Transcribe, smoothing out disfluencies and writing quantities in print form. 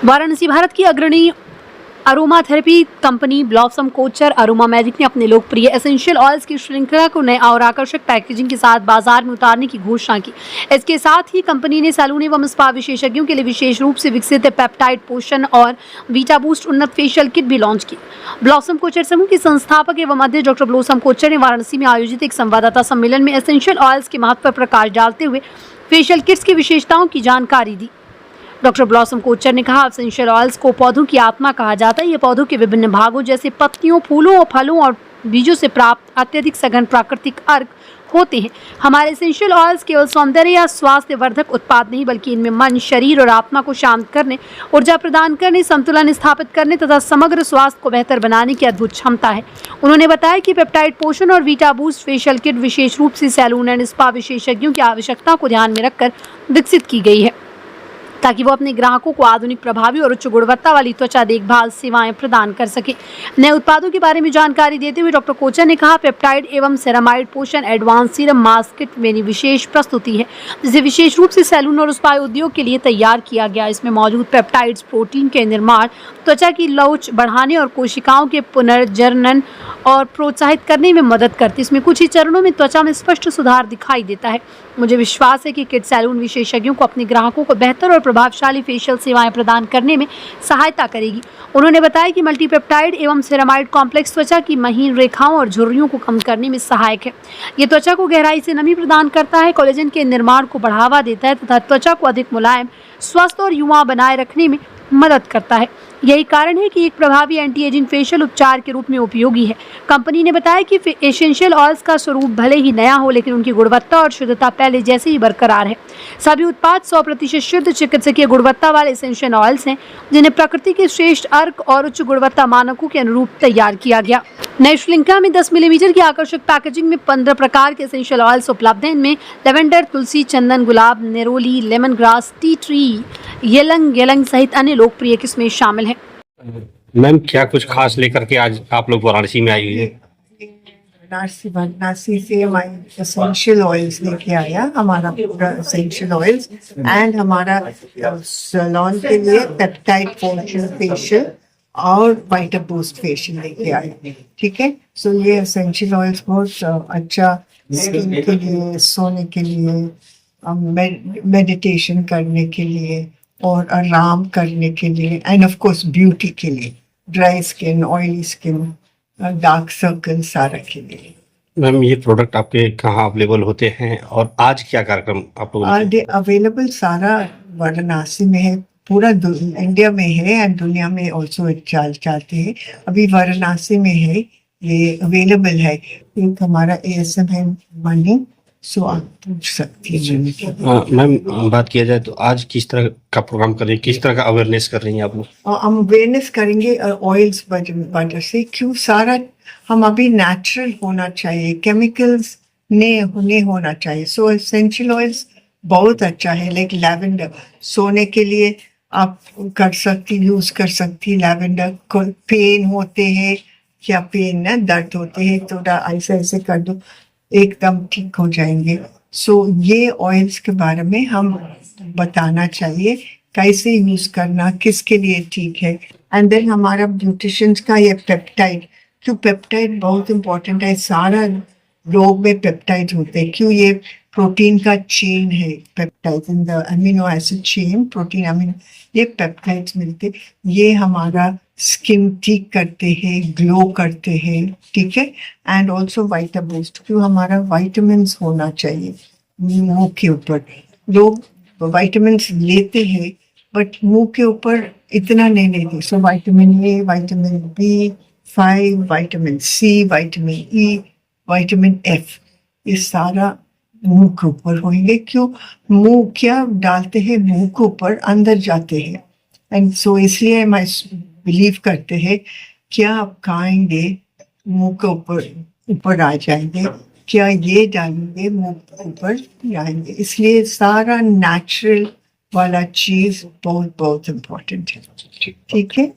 वाराणसी भारत की अग्रणी aroma therapy company Blossom Kochhar aroma magic ने अपने लोकप्रिय एसेंशियल ऑयल्स की श्रृंखला को नए और आकर्षक पैकेजिंग के साथ बाजार में उतारने की घोषणा की। इसके साथ ही कंपनी ने सैलून एवं स्पा विशेषज्ञों के लिए विशेष रूप से विकसित पेप्टाइड पोषण और वीटा बूस्ट उन्नत फेशियल किट भी लॉन्च की। ब्लॉसम कोचर समूह के संस्थापक एवं अध्यक्ष डॉक्टर ब्लॉसम कोचर ने वाराणसी में आयोजित एक संवाददाता सम्मेलन में एसेंशियल ऑयल्स के महत्व पर प्रकाश डालते हुए फेशियल किट्स की विशेषताओं की जानकारी दी। डॉक्टर ब्लॉसम कोचर ने कहा, एसेंशियल ऑयल्स को पौधों की आत्मा कहा जाता है। ये पौधों के विभिन्न भागों जैसे पत्तियों, फूलों और फलों और बीजों से प्राप्त अत्यधिक सघन प्राकृतिक अर्क होते हैं। हमारे एसेंशियल ऑयल्स केवल सौंदर्य या स्वास्थ्य वर्धक उत्पाद नहीं, बल्कि इनमें मन, शरीर और आत्मा को शांत करने, ऊर्जा प्रदान करने, संतुलन स्थापित करने तथा समग्र स्वास्थ्य को बेहतर बनाने की अद्भुत क्षमता है। उन्होंने बताया कि पेप्टाइड पोषण और वीटा बूस्ट फेशियल किट विशेष रूप से सैलून एंड स्पा विशेषज्ञों की आवश्यकता को ध्यान में रखकर विकसित की गई है, ताकि वो अपने ग्राहकों को आधुनिक, प्रभावी और उच्च गुणवत्ता वाली त्वचा देखभाल सेवाएं प्रदान कर सके। नए उत्पादों के बारे में जानकारी देते हुए डॉक्टर कोचर ने कहा, पेप्टाइड एवं सेरामाइड पोषण एडवांस सीरम मास्क किट मेरी विशेष प्रस्तुति है, जिसे विशेष रूप से सैलून और स्पा उद्योग के लिए तैयार किया गया। इसमें मौजूद पेप्टाइड्स प्रोटीन के निर्माण, त्वचा की लौच बढ़ाने और कोशिकाओं के पुनर्जनन और प्रोत्साहित करने में मदद करती है। इसमें कुछ ही चरणों में त्वचा में स्पष्ट सुधार दिखाई देता है। मुझे विश्वास है कि किट सैलून विशेषज्ञों को अपने ग्राहकों को बेहतर और प्रभावशाली फेशियल सेवाएं प्रदान करने में सहायता करेगी। उन्होंने बताया कि मल्टीपेप्टाइड एवं सेरामाइड कॉम्प्लेक्स त्वचा की महीन रेखाओं और झुर्रियों को कम करने में सहायक है। ये त्वचा को गहराई से नमी प्रदान करता है, कोलेजन के निर्माण को बढ़ावा देता है तथा त्वचा को अधिक मुलायम, स्वस्थ और युवा बनाए रखने में मदद करता है। यही कारण है कि एक प्रभावी एंटी एजिंग फेशियल उपचार के रूप में उपयोगी है। कंपनी ने बताया कि एसेंशियल ऑयल्स का स्वरूप भले ही नया हो, लेकिन उनकी गुणवत्ता और शुद्धता पहले जैसे ही बरकरार है। सभी उत्पाद 100% शुद्ध चिकित्सकीय गुणवत्ता वाले एसेंशियल ऑयल्स हैं, जिन्हें प्रकृति के श्रेष्ठ अर्क और उच्च गुणवत्ता मानकों के अनुरूप तैयार किया गया। नई श्रृंखला में 10 मिलीमीटर की आकर्षक पैकेजिंग में 15 प्रकार के एसेंशियल ऑयल्स उपलब्ध हैं। इनमें लेवेंडर, तुलसी, चंदन, गुलाब, neroli, lemongrass, tea tree, ylang सहित अन्य लोकप्रिय किस्में शामिल हैं। मैम, क्या कुछ खास लेकर के आज आप लोग वाराणसी में आई हुई है? वाराणसी से हमारे एसेंशियल ऑयल्स लेके आया, हमारा पूरा एसेंशियल ऑयल्स एंड हमारा सैलून के लिए पेप्टाइड पोषण फेशियल और वाइटा बूस्ट फेशियल लेके आए। ठीक है, सो ये एसेंशियल ऑयल्स बहुत अच्छा स्किन के लिए, सोने के लिए, मेडिटेशन करने के लिए और आराम करने के लिए एंड ऑफ कोर्स ब्यूटी के लिए, dry skin, oily skin, dark circle, सारा के लिए। मैम, ये प्रोडक्ट आपके कहाँ अवेलेबल होते हैं और आज क्या कार्यक्रम आप लोग? अवेलेबल सारा वाराणसी में है, पूरा इंडिया में है एंड दुनिया में ऑल्सो चाहते हैं। अभी वाराणसी में है, ये अवेलेबल है। एक हमारा ASM है मनी, सो आप पूछ सकती हैं। मैम, बात किया जाए तो आज किस तरह का प्रोग्राम कर रही है, किस तरह का अवेयरनेस कर रही हैं आप लोग? हम अवेयरनेस करेंगे ऑयल्स वजह से, क्यों सारा हम अभी नेचुरल होना चाहिए, केमिकल्स नहीं होना चाहिए। सो एसेंशियल ऑयल्स बहुत अच्छा है, लाइक लैवेंडर, सोने के लिए आप यूज कर सकती। लैवेंडर को पेन होते हैं, क्या पेन ना दर्द होते हैं, थोड़ा ऐसे कर दो, एकदम ठीक हो जाएंगे। सो ये ऑयल्स के बारे में हम बताना चाहिए, कैसे यूज करना, किसके लिए ठीक है। एंड देन हमारा ब्यूटिशियंस का ये पेप्टाइड, क्यों पेप्टाइड बहुत इंपॉर्टेंट है, सारा रोग में पेप्टाइड होते हैं। क्यों ये प्रोटीन का चेन है, peptide in the amino acid chain, protein amino, ये पेप्टाइड्स मिलते, ये हमारा स्किन ठीक करते हैं, ग्लो करते हैं। ठीक है, एंड ऑल्सो वाइटा बूस्ट, क्यों हमारा वाइटामिन्स होना चाहिए मुंह के ऊपर। लोग वाइटामिन्स लेते हैं बट मुंह के ऊपर इतना नहीं लेते। So vitamin A, vitamin B5, vitamin C, vitamin E, vitamin F, ये सारा मुंह के ऊपर होंगे। क्यों मुंह क्या डालते हैं, मुंह के ऊपर अंदर जाते हैं। एंड सो इसलिए मैं बिलीव करते हैं, क्या आप खाएंगे मुंह के ऊपर आ जाएंगे, क्या ये डालेंगे मुंह के ऊपर जाएंगे। इसलिए सारा नेचुरल वाला चीज बहुत बहुत इम्पोर्टेंट है। ठीक है।